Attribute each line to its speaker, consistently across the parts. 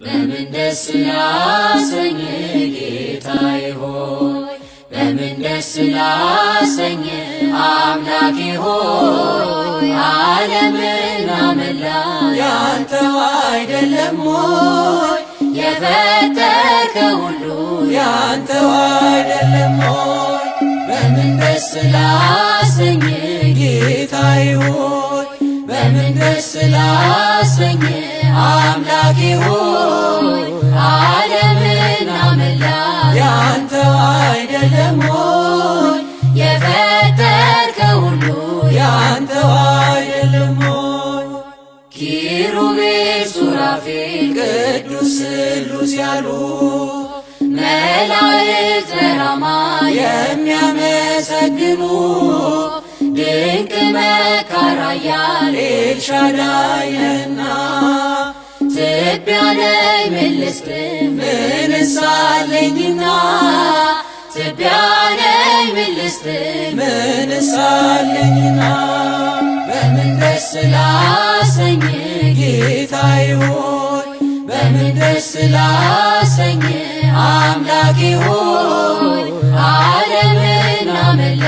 Speaker 1: በምን ደስ ላሰኝ ጌታዬ ሆይ በምን ደስ ላሰኝ አምላኬ ሆይ ዓለምና መላ ያንተው አይደለም ሆይ የፈጠርከው ሁሉ ያንተው አይደለም ሆይ በምን ደስ ላሰኝ ጌታዬ ሆይ በምን ደስ ላሰኝ አምላኬ ሆይ ዓለምና መላ ያንተው አይደለም ሆይ የፈጠርከው ሁሉ ያንተው አይደለም ሆይ ኪሩቤል ሱራፌል ቅዱስ ስሉስ ያሉ መላእክት በራማ የሚያመሰግኑ ድንቅ መካር ኃያል ኤልሻዳይ ነህና ትቢያ ላይ ምን ልስጥ ምንስ አለኝና ትቢያ ላይ ምን ልስጥ ምንስ አለኝና በምን ደስ ላሰኝ ጌታዬ ሆይ በምን ደስ ላሰኝ አምላኬ ሆይ ዓለምና መላ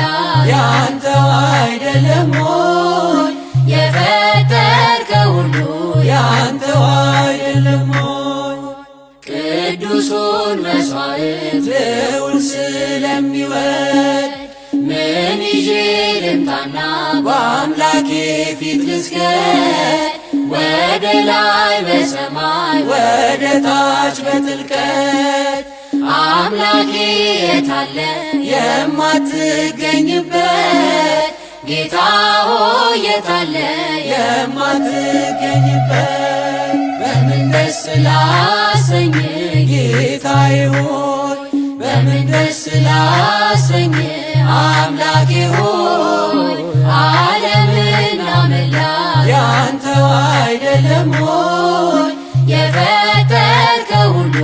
Speaker 1: ያንተው አይደለም ሆይ የፈጠርከው ሁሉ ያንተው አይደለም ሆይ ቅዱሱን መሥዋዕት ልዑል ስለሚወድ ምን ይዤ ልምጣና በአምላኬ ፊት ልስገድ ወደ ላይ በሰማይ ወደ ታች በጥልቀት አምላኬ የታለ የማትገኝበት ጌታ ሆይ የታለ የማትገኝበት በምን ደስ ላሰኝ ጌታዬ ሆይ በምን ደስ ላሰኝ አምላኬ ሆይ ዓለምና መላ ያንተው አይደለም ሆይ የፈጠርከው ሁሉ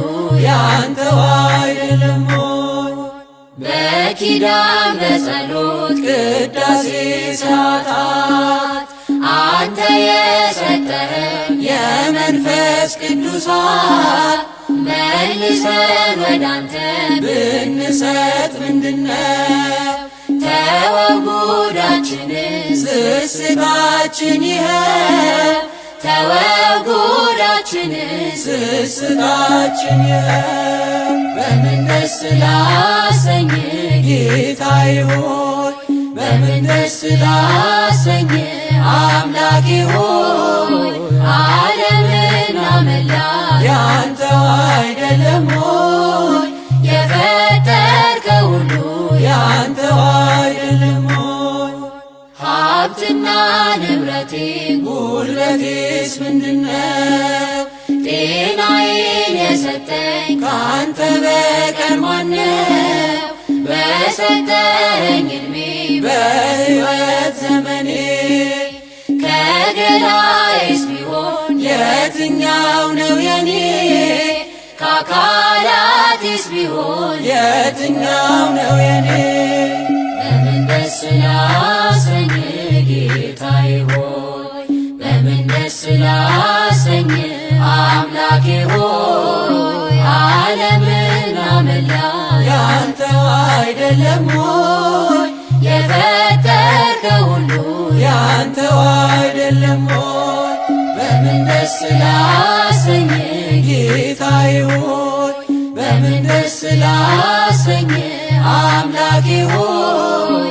Speaker 1: ያንተው አይደለም ሆይ በኪዳን በጸሎት ቅዳሴ ሰዓታት አንተ የሰጠኸን የመንፈስ ቅዱሳን መልሰን ወዳንተ ብንሰጥ ምንድነው ተወው ጉዳችንን ስስታችን ይኸው ተወው ጉዳችንን ስስታችን ይኸው በምን ደስ ላሰኝ ጌታዬ ሆይ በምን ደስ ላሰኝ አምላኬ ሆይ ዓለምና መላ ያንተው አይደለም ሆይ የፈጠርከው ሁሉ ያንተው አይደለም ሆይ ሀብትና ንብረቴ ጉልበቴስ ምንድነው ጤናዬን የሰጠኝ ካንተ በቀር ማነው በሰጠኸኝ ዕድሜ በሕይወት ዘመኔ ከገላዬስ ቢሆን የትኛው ነው የኔ ከአካላቴስ ቢሆን የትኛው ነው የኔ በምን ደስ ላሰኝ ጌታዬ ሆይ በምን ደስ ላሰኝ አምላኬ ሆይ ዓለምና መላ ያንተው አይደለም ሆይ የፈጠርከው ሁሉ ያንተው አይደለም ሆይ በምን ደስ ላሰኝ ጌታዬ ሆይ በምን ደስ ላሰኝ አምላኬ ሆይ